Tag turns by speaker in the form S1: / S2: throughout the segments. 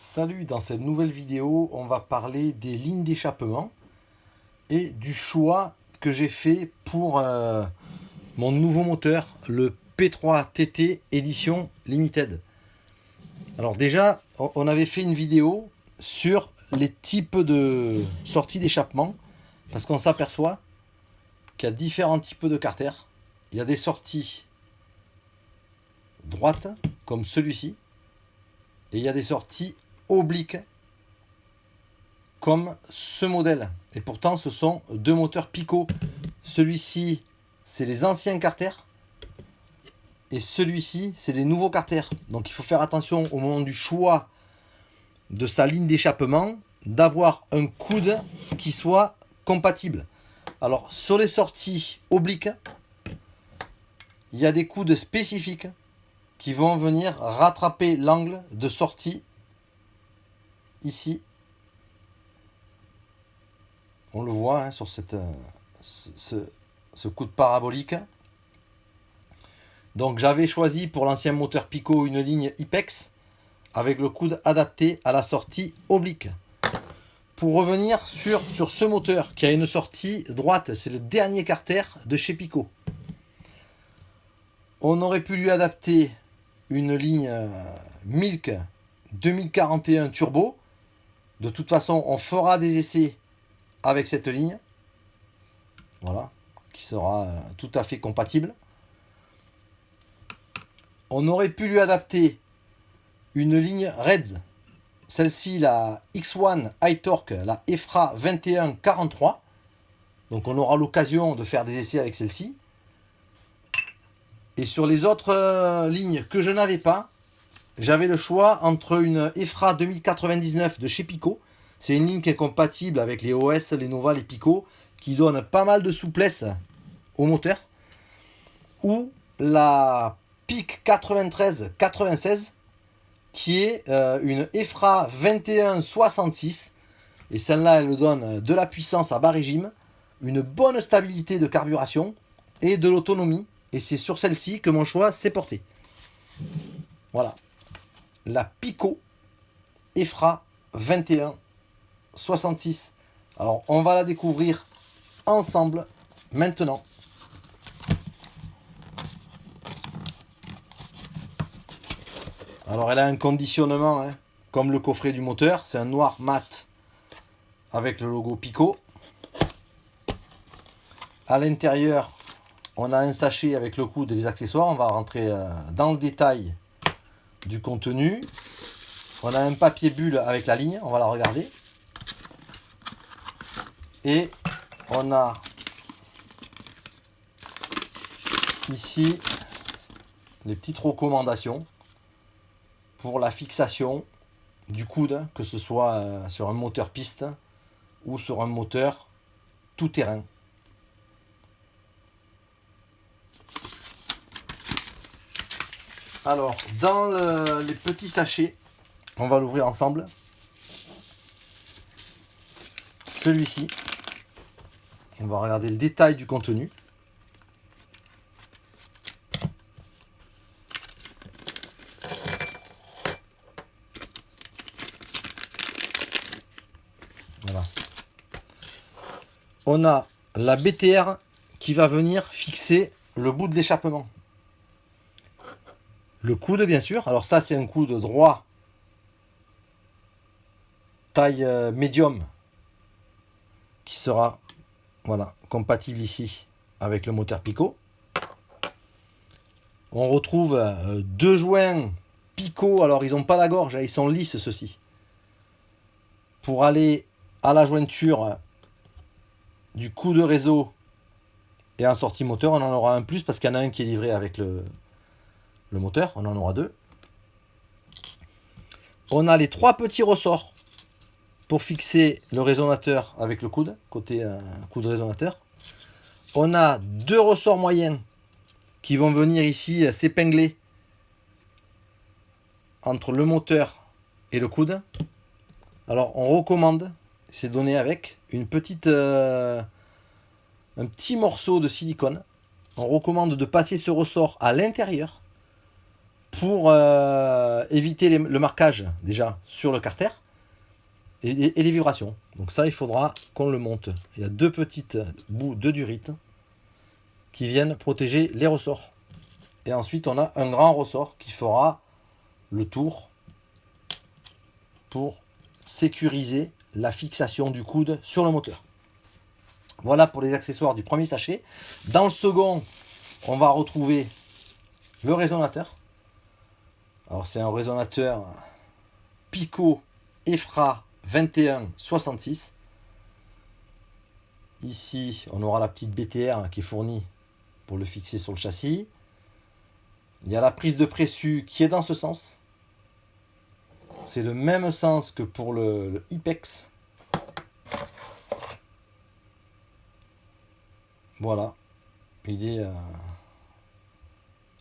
S1: Salut, dans cette nouvelle vidéo, on va parler des lignes d'échappement et du choix que j'ai fait pour mon nouveau moteur, le P3 TT Edition Limited. Alors déjà, on avait fait une vidéo sur les types de sorties d'échappement parce qu'on s'aperçoit qu'il y a différents types de carters. Il y a des sorties droites, comme celui-ci, et il y a des sorties obliques, comme ce modèle. Et pourtant, ce sont deux moteurs Pico. Celui-ci, c'est les anciens carters. Et celui-ci, c'est les nouveaux carters. Donc il faut faire attention au moment du choix de sa ligne d'échappement, d'avoir un coude qui soit compatible. Alors, sur les sorties obliques, il y a des coudes spécifiques qui vont venir rattraper l'angle de sortie ici. On le voit hein, sur ce coude parabolique. Donc j'avais choisi pour l'ancien moteur Pico une ligne Ipex avec le coude adapté à la sortie oblique. Pour revenir sur ce moteur qui a une sortie droite, c'est le dernier carter de chez Pico. On aurait pu lui adapter une ligne Milk 2041 Turbo. De toute façon, on fera des essais avec cette ligne. Voilà, qui sera tout à fait compatible. On aurait pu lui adapter une ligne Reds. Celle-ci, la X1 High Torque, la EFRA 2143. Donc on aura l'occasion de faire des essais avec celle-ci. Et sur les autres lignes que je n'avais pas, j'avais le choix entre une EFRA 2099 de chez Pico. C'est une ligne qui est compatible avec les OS, les Nova, les Pico, qui donne pas mal de souplesse au moteur. Ou la PIC 93-96, qui est une EFRA 2166. Et celle-là, elle donne de la puissance à bas régime, une bonne stabilité de carburation et de l'autonomie. Et c'est sur celle-ci que mon choix s'est porté. Voilà. La Pico EFRA 2166. Alors, on va la découvrir ensemble maintenant. Alors, elle a un conditionnement, hein, comme le coffret du moteur. C'est un noir mat avec le logo Pico. À l'intérieur, on a un sachet avec le coude et les accessoires. On va rentrer dans le détail du contenu. On a un papier bulle avec la ligne. On va la regarder. Et on a ici les petites recommandations pour la fixation du coude, que ce soit sur un moteur piste ou sur un moteur tout terrain. Alors, dans les petits sachets, on va l'ouvrir ensemble. Celui-ci, on va regarder le détail du contenu. Voilà. On a la BTR qui va venir fixer le bout de l'échappement. Le coude, bien sûr. Alors ça, c'est un coude droit, taille médium, qui sera voilà, compatible ici avec le moteur Pico. On retrouve deux joints Pico. Alors, ils n'ont pas la gorge, ils sont lisses, ceux-ci. Pour aller à la jointure du coude réseau et en sortie moteur, on en aura un plus parce qu'il y en a un qui est livré avec le moteur. On en aura deux. On a les trois petits ressorts pour fixer le résonateur avec le coude, côté coude résonateur. On a deux ressorts moyens qui vont venir ici s'épingler entre le moteur et le coude. Alors on recommande, c'est donné avec une petite, un petit morceau de silicone. On recommande de passer ce ressort à l'intérieur pour éviter le marquage déjà sur le carter et les vibrations. Donc ça, il faudra qu'on le monte. Il y a deux petites bouts de durite qui viennent protéger les ressorts. Et ensuite, on a un grand ressort qui fera le tour pour sécuriser la fixation du coude sur le moteur. Voilà pour les accessoires du premier sachet. Dans le second, on va retrouver le résonateur. Alors c'est un résonateur Pico EFRA 2166. Ici, on aura la petite BTR qui est fournie pour le fixer sur le châssis. Il y a la prise de préçu qui est dans ce sens. C'est le même sens que pour le IPEX. Voilà. Il est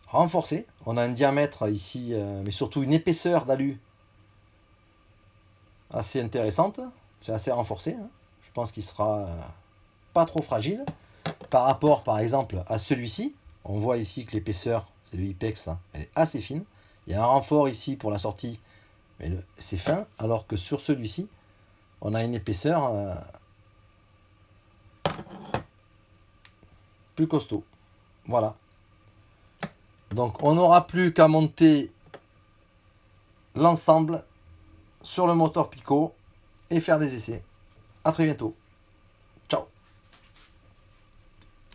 S1: renforcé. On a un diamètre ici, mais surtout une épaisseur d'alu assez intéressante. C'est assez renforcé. Hein. Je pense qu'il sera pas trop fragile. Par rapport, par exemple, à celui-ci, on voit ici que l'épaisseur, c'est le IPEX, hein, elle est assez fine. Il y a un renfort ici pour la sortie, mais c'est fin. Alors que sur celui-ci, on a une épaisseur plus costaud. Voilà. Donc on n'aura plus qu'à monter l'ensemble sur le moteur Pico et faire des essais. À très bientôt.